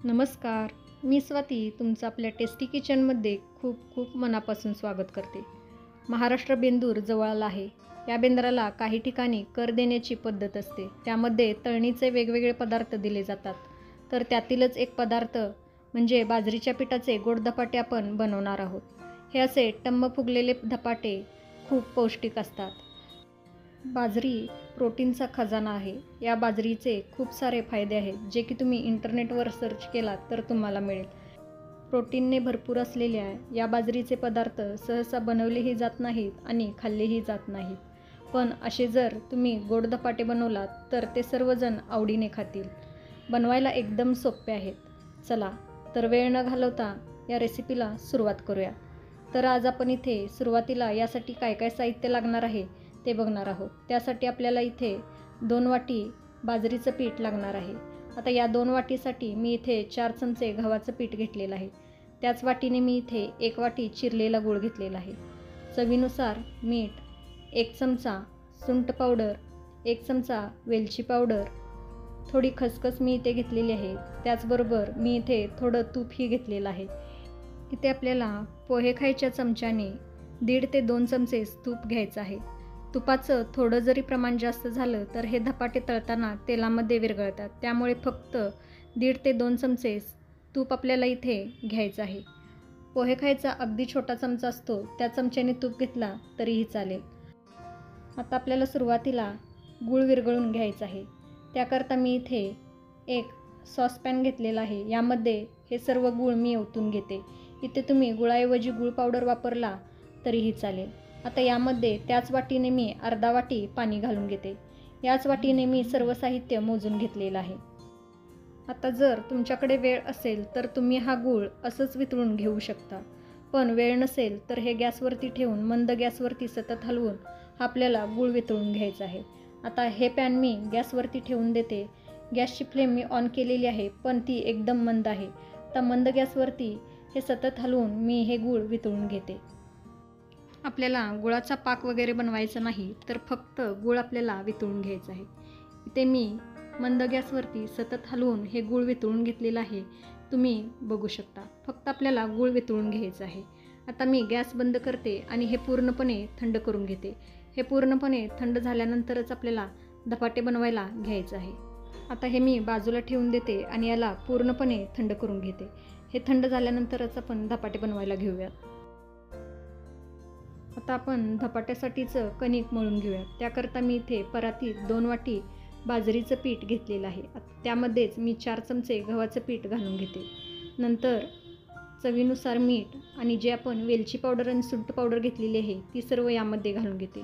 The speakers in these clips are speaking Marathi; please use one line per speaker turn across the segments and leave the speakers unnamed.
नमस्कार. मी स्वाती तुमचं आपल्या टेस्टी किचनमध्ये खूप खूप मनापासून स्वागत करते. महाराष्ट्र बेंदूर जवळ आला आहे. या बेंद्राला काही ठिकाणी कर देण्याची पद्धत असते. त्यामध्ये तळणीचे वेगवेगळे पदार्थ दिले जातात. तर त्यातीलच एक पदार्थ म्हणजे बाजरीच्या पिठाचे गोड धपाटे आपण बनवणार आहोत. हे असे टम्म फुगलेले धपाटे खूप पौष्टिक असतात. बाजरी प्रोटीनचा खजाना आहे. या बाजरीचे खूप सारे फायदे आहेत, जे की तुम्ही इंटरनेटवर सर्च केलात तर तुम्हाला मिळेल. प्रोटीनने भरपूर असलेल्या या बाजरीचे पदार्थ सहसा बनवलेही जात नाहीत आणि खाल्लेही जात नाहीत. पण असे जर तुम्ही गोड धपाटे बनवलात तर ते सर्वजण आवडीने खातील. बनवायला एकदम सोपे आहेत. चला तर वेळ न घालवता या रेसिपीला सुरुवात करूया. तर आज आपण इथे सुरुवातीला यासाठी काय काय साहित्य लागणार आहे ते बघणार आहोत. त्यासाठी आपल्याला इथे 2 वाटी बाजरीचं पीठ लागणार आहे. आता या 2 वाटीसाठी मी इथे 4 चमचे गव्हाचं पीठ घेतलेलं आहे. त्याच वाटीने मी इथे 1 वाटी चिरलेला गूळ घेतलेला आहे. चवीनुसार मीठ, 1 चमचा सुंठ पावडर, 1 चमचा वेलची पावडर, थोडी खसखस मी इथे घेतलेली आहे. त्याचबरोबर मी इथे थोडं तूपही घेतलेलं आहे. इथे आपल्याला पोहे खायच्या चमच्याने 1.5 ते 2 चमचे तूप घ्यायचं आहे. तुपाचं थोडं जरी प्रमाण जास्त झालं तर हे धपाटे तळताना तेलामध्ये विरघळतात. त्यामुळे फक्त 1.5 ते 2 चमचे तूप आपल्याला इथे घ्यायचं आहे. पोहे खायचा अगदी छोटा चमचा असतो, त्या चमच्याने तूप घेतला तरीही चालेल. आता आपल्याला सुरुवातीला गूळ विरघळून घ्यायचा आहे. त्याकरता मी इथे एक सॉसपॅन घेतलेला आहे. यामध्ये हे सर्व गूळ मी ओतून घेते. इथे तुम्ही गुळाऐवजी गूळ पावडर वापरला तरीही चालेल. आता यामध्ये त्याच वाटीने मी अर्धा वाटी पाणी घालून घेते. याच वाटीने मी सर्व साहित्य मोजून घेतलेलं आहे. आता जर तुमच्याकडे वेळ असेल तर तुम्ही हा गूळ असंच वितळून घेऊ शकता. पण वेळ नसेल तर हे गॅसवरती ठेवून मंद गॅसवरती सतत हलवून आपल्याला गूळ वितळून घ्यायचा आहे. आता हे पॅन मी गॅसवरती ठेवून देते. गॅसची फ्लेम मी ऑन केलेली आहे, पण ती एकदम मंद आहे. आता मंद गॅसवरती हे सतत हलवून मी हे गूळ वितळून घेते. आपल्याला गुळाचा पाक वगैरे बनवायचा नाही, तर फक्त गूळ आपल्याला वितळून घ्यायचा आहे. इथे मी मंद गॅसवरती सतत हलवून हे गूळ वितळून घेतलेलं आहे. तुम्ही बघू शकता. फक्त आपल्याला गूळ वितळून घ्यायचं आहे. आता मी गॅस बंद करते आणि हे पूर्णपणे थंड करून घेते. हे पूर्णपणे थंड झाल्यानंतरच आपल्याला धपाटे बनवायला घ्यायचं आहे. आता हे मी बाजूला ठेवून देते आणि याला पूर्णपणे थंड करून घेते. हे थंड झाल्यानंतरच आपण धपाटे बनवायला घेऊयात. आता आपण धपाट्यासाठीचं कणिक मळून घेऊयात. त्याकरता मी इथे परातीत 2 वाटी बाजरीचं पीठ घेतलेलं आहे. त्यामध्येच मी 4 चमचे गव्हाचं पीठ घालून घेते. नंतर चवीनुसार मीठ आणि जे आपण वेलची पावडर आणि सुंठ पावडर घेतलेली आहे ती सर्व यामध्ये घालून घेते.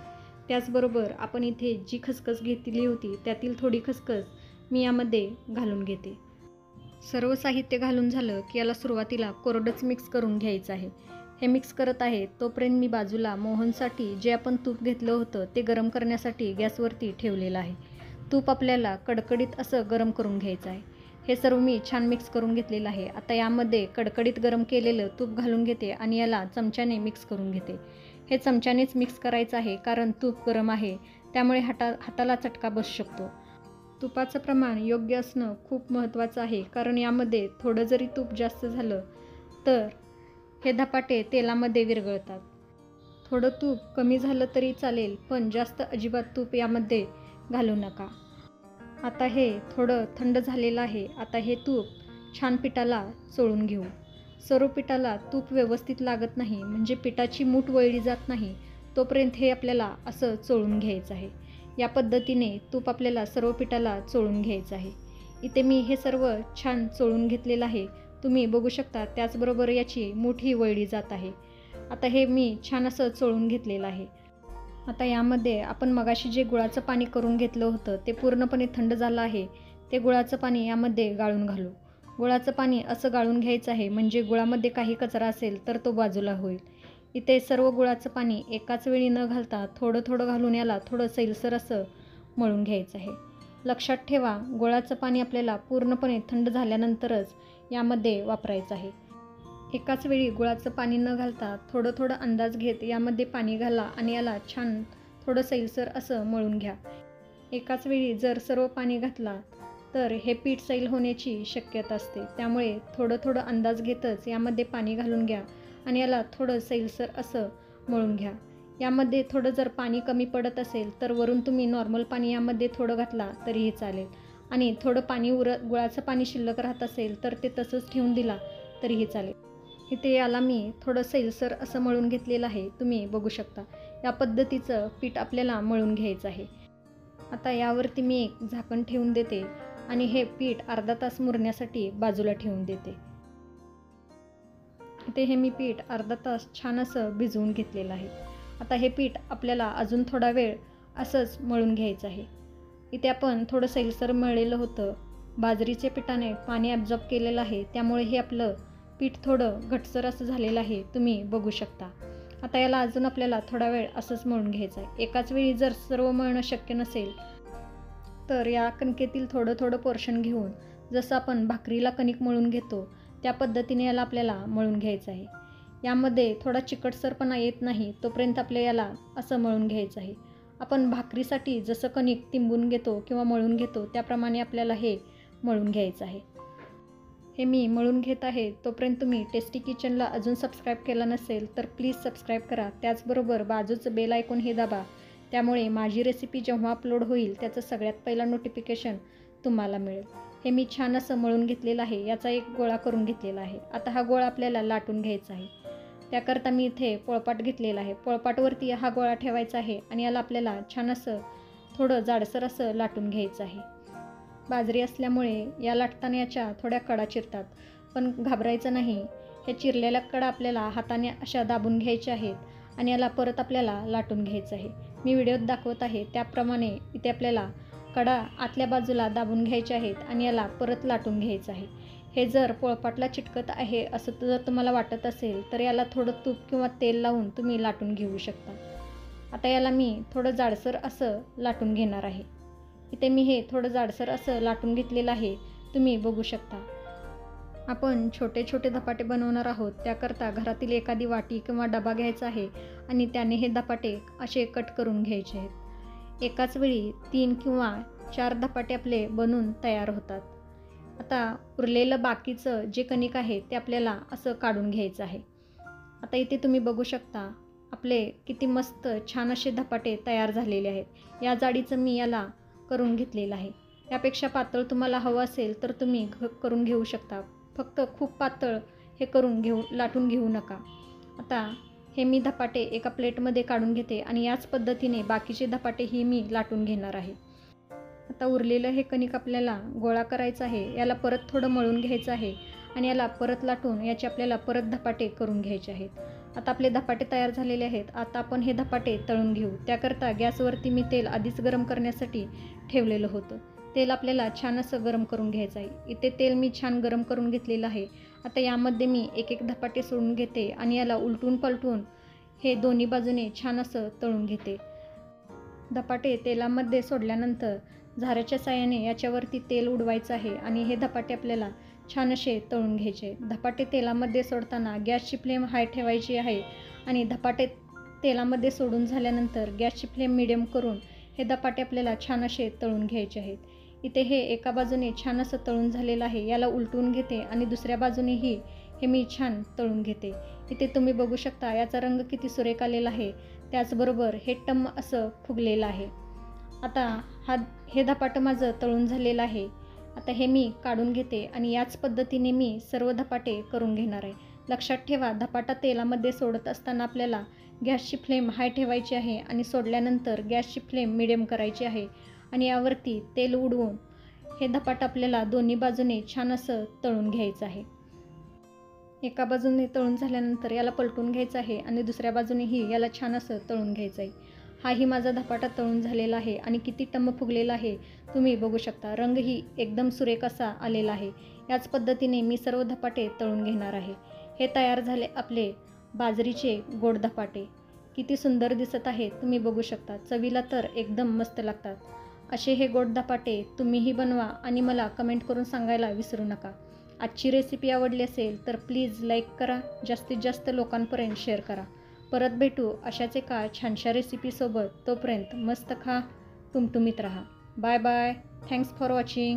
त्याचबरोबर आपण इथे जी खसखस घेतली होती त्यातील थोडी खसखस मी यामध्ये घालून घेते. सर्व साहित्य घालून झालं की याला सुरुवातीला कोरडंच मिक्स करून घ्यायचं आहे. हे मिक्स करत आहे तोपर्यंत मी बाजूला मोहनसाठी जे आपण तूप घेतलं होतं ते गरम करण्यासाठी गॅसवरती ठेवलेलं आहे. तूप आपल्याला कडकडीत असं गरम करून घ्यायचं आहे. हे सर्व मी छान मिक्स करून घेतलेलं आहे. आता यामध्ये कडकडीत गरम केलेलं तूप घालून घेते आणि याला चमच्याने मिक्स करून घेते. हे चमच्यानेच मिक्स करायचं आहे, कारण तूप गरम आहे त्यामुळे हाताला चटका बसू शकतो. तुपाचं प्रमाण योग्य असणं खूप महत्त्वाचं आहे, कारण यामध्ये थोडं जरी तूप जास्त झालं तर हे धपाटे तेलामध्ये विरघळतात. थोडं तूप कमी झालं तरी चालेल, पण जास्त अजिबात तूप यामध्ये घालू नका. आता हे थोडं थंड झालेलं आहे. आता हे तूप छान पिठाला चोळून घेऊ. सर्व पिठाला तूप व्यवस्थित लागत नाही, म्हणजे पिठाची मूठ वळली जात नाही, तोपर्यंत हे आपल्याला असं चोळून घ्यायचं आहे. या पद्धतीने तूप आपल्याला सर्व पिठाला चोळून घ्यायचं आहे. इथे मी हे सर्व छान चोळून घेतलेलं आहे. तुम्ही बघू शकता. त्याचबरोबर याची मूठही वळली जात आहे. आता हे मी छान असं चोळून घेतलेलं आहे. आता यामध्ये आपण मगाशी जे गुळाचं पाणी करून घेतलं होतं ते पूर्णपणे थंड झालं आहे. ते गुळाचं पाणी यामध्ये गाळून घालू. गुळाचं पाणी असं गाळून घ्यायचं आहे म्हणजे गुळामध्ये काही कचरा असेल तर तो बाजूला होईल. इथे सर्व गुळाचं पाणी एकाच वेळी न घालता थोडं थोडं घालून याला थोडं सैलसर असं मळून घ्यायचं आहे. लक्षात ठेवा, गुळाचं पाणी आपल्याला पूर्णपणे थंड झाल्यानंतरच यामध्ये वापरायचं आहे. एकाच वेळी गुळाचं पाणी न घालता थोडं थोडं अंदाज घेत यामध्ये पाणी घाला आणि याला छान थोडं सैलसर असं मळून घ्या. एकाच वेळी जर सर्व पाणी घातला तर हे पीठ सैल होण्याची शक्यता असते. त्यामुळे थोडं अंदाज घेतच यामध्ये पाणी घालून घ्या आणि याला थोडं सैलसर असं मळून घ्या. यामध्ये थोडं जर पाणी कमी पडत असेल तर वरून तुम्ही नॉर्मल पाणी यामध्ये थोडं घातला तरीही चालेल आणि थोडं पाणी गुळाचं पाणी शिल्लक राहत असेल तर ते तसंच ठेवून दिला तरीही चालेल. इथे याला मी थोडं सैलसर असं मळून घेतलेलं आहे. तुम्ही बघू शकता या पद्धतीचं पीठ आपल्याला मळून घ्यायचं आहे. आता यावरती मी एक झाकण ठेवून देते आणि हे पीठ अर्धा तास मुरण्यासाठी बाजूला ठेवून देते. इथे हे मी पीठ अर्धा तास छान असं भिजवून घेतलेलं आहे. आता हे पीठ आपल्याला अजून थोडा वेळ असंच मळून घ्यायचं आहे. इथे आपण थोडं सैलसर मळलेलं होतं. बाजरीच्या पिठाने पाणी ॲब्झॉर्ब केलेलं आहे, त्यामुळे हे आपलं पीठ थोडं घटसर असं झालेलं आहे. तुम्ही बघू शकता. आता याला अजून आपल्याला थोडा वेळ असंच मळून घ्यायचं आहे. एकाच वेळी जर सर्व मळणं शक्य नसेल तर या कणकेतील थोडं पोर्शन घेऊन जसं आपण भाकरीला कणिक मळून घेतो त्या पद्धतीने याला आपल्याला मळून घ्यायचं आहे. यामध्ये थोडा चिकटसरपणा येत नाही तोपर्यंत आपल्या याला असं मळून घ्यायचं आहे. आपण भाकरीसाठी जसं कणिक तिंबून घेतो किंवा मळून घेतो त्याप्रमाणे आपल्याला हे मळून घ्यायचं आहे. हे मी मळून घेत आहे तोपर्यंत तुम्ही टेस्टी किचनला अजून सबस्क्राईब केला नसेल तर प्लीज सबस्क्राईब करा. त्याचबरोबर बाजूचं बेल आयकॉन हे दाबा. त्यामुळे माझी रेसिपी जेव्हा अपलोड होईल त्याचं सगळ्यात पहिला नोटिफिकेशन तुम्हाला मिळेल. हे मी छान असं मळून घेतलेलं आहे. याचा एक गोळा करून घेतलेला आहे. आता हा गोळा आपल्याला लाटून घ्यायचा आहे. त्याकरता मी इथे पोळपाट घेतलेला आहे. पोळपाटवरती हा गोळा ठेवायचा आहे आणि याला आपल्याला छान असं थोडं जाडसर असं लाटून घ्यायचं आहे. बाजरी असल्यामुळे या लाटताना याच्या थोड्या कडा चिरतात, पण घाबरायचं नाही. हे चिरलेल्या कडा आपल्याला हाताने अशा दाबून घ्यायच्या आहेत आणि याला परत आपल्याला लाटून घ्यायचं आहे. मी व्हिडिओत दाखवत आहे त्याप्रमाणे इथे आपल्याला कडा आतल्या बाजूला दाबून घ्यायचे आहेत आणि याला परत लाटून घ्यायचं आहे. हे जर पोळपाटला चिटकत आहे असं जर तुम्हाला वाटत असेल तर याला थोडं तूप किंवा तेल लावून तुम्ही लाटून घेऊ शकता. आता याला मी थोडं जाडसर असं लाटून घेणार आहे. इथे मी हे थोडं जाडसर असं लाटून घेतलेलं आहे. तुम्ही बघू शकता. आपण छोटे धपाटे बनवणार आहोत. त्याकरता घरातील एखादी वाटी किंवा डबा घ्यायचा आहे आणि त्याने हे धपाटे असे कट करून घ्यायचे आहेत. एकाच वेळी 3 किंवा 4 धपाटे आपले बनून तयार होतात. आता उरलेलं बाकीचं जे कणिक आहे ते आपल्याला असं काढून घ्यायचं आहे. आता इथे तुम्ही बघू शकता आपले किती मस्त छान असे धपाटे तयार झालेले आहेत. या जाडीचं मी याला करून घेतलेलं आहे. यापेक्षा पातळ तुम्हाला हवं असेल तर तुम्ही करून घेऊ शकता. फक्त खूप पातळ हे लाटून घेऊ नका. आता हे मी धपाटे एका प्लेटमध्ये काढून घेते आणि याच पद्धतीने बाकीचे धपाटेही मी लाटून घेणार आहे. आता उरलेलं हे कणिक आपल्याला गोळा करायचं आहे. याला परत थोडं मळून घ्यायचं आहे आणि याला परत लाटून याचे आपल्याला परत धपाटे करून घ्यायचे आहेत. आता आपले धपाटे तयार झालेले आहेत. आता आपण हे धपाटे तळून घेऊ. त्याकरता गॅसवरती मी तेल आधीच गरम करण्यासाठी ठेवलेलं होतं. तेल आपल्याला छान असं गरम करून घ्यायचं आहे. इथे तेल मी छान गरम करून घेतलेलं आहे. आता यामध्ये मी एक धपाटे सोडून घेते आणि याला उलटून पलटून हे दोन्ही बाजूने छान असं तळून घेते. धपाटे तेलामध्ये सोडल्यानंतर झाऱ्याच्या साहाय्याने याच्यावरती तेल उडवायचं आहे आणि हे धपाटे आपल्याला छान असे तळून घ्यायचे. धपाटे तेलामध्ये सोडताना गॅसची फ्लेम हाय ठेवायची आहे आणि धपाटे तेलामध्ये सोडून झाल्यानंतर गॅसची फ्लेम मीडियम करून हे धपाटे आपल्याला छान असे तळून घ्यायचे आहेत. इथे हे एका बाजूने छान असं तळून झालेलं आहे. याला उलटून घेते आणि दुसऱ्या बाजूनेही हे मी छान तळून घेते. इथे तुम्ही बघू शकता याचा रंग किती सुरेख आलेला आहे. त्याचबरोबर हे टम्म असं फुगलेलं आहे. आता हे धपाटं माझं तळून झालेलं आहे. आता हे मी काढून घेते आणि याच पद्धतीने मी सर्व धपाटे करून घेणार आहे. लक्षात ठेवा, धपाटा तेलामध्ये सोडत असताना आपल्याला गॅसची फ्लेम हाय ठेवायची आहे आणि सोडल्यानंतर गॅसची फ्लेम मिडियम करायची आहे आणि यावरती तेल उडवून हे धपाटं आपल्याला दोन्ही बाजूने छान असं तळून घ्यायचं आहे. एका बाजूने तळून झाल्यानंतर याला पलटून घ्यायचं आहे आणि दुसऱ्या बाजूनेही याला छान असं तळून घ्यायचं आहे. हाही माझा धपाटा तळून झालेला आहे आणि किती टम्म फुगलेला आहे तुम्ही बघू शकता. रंगही एकदम सुरेख असा आलेला आहे. याच पद्धतीने मी सर्व धपाटे तळून घेणार आहे. हे तयार झाले आपले बाजरीचे गोड धपाटे. किती सुंदर दिसत आहे तुम्ही बघू शकता. चवीला तर एकदम मस्त लागतात. असे हे गोड धपाटे तुम्हीही बनवा आणि मला कमेंट करून सांगायला विसरू नका. आजची रेसिपी आवडली असेल तर प्लीज लाईक करा, जास्तीत जास्त लोकांपर्यंत शेअर करा. परत भेटू अशाच एका छानशा रेसिपीसोबत. तोपर्यंत मस्त खा, टुमटुमीत राहा. Bye bye. Thanks for watching.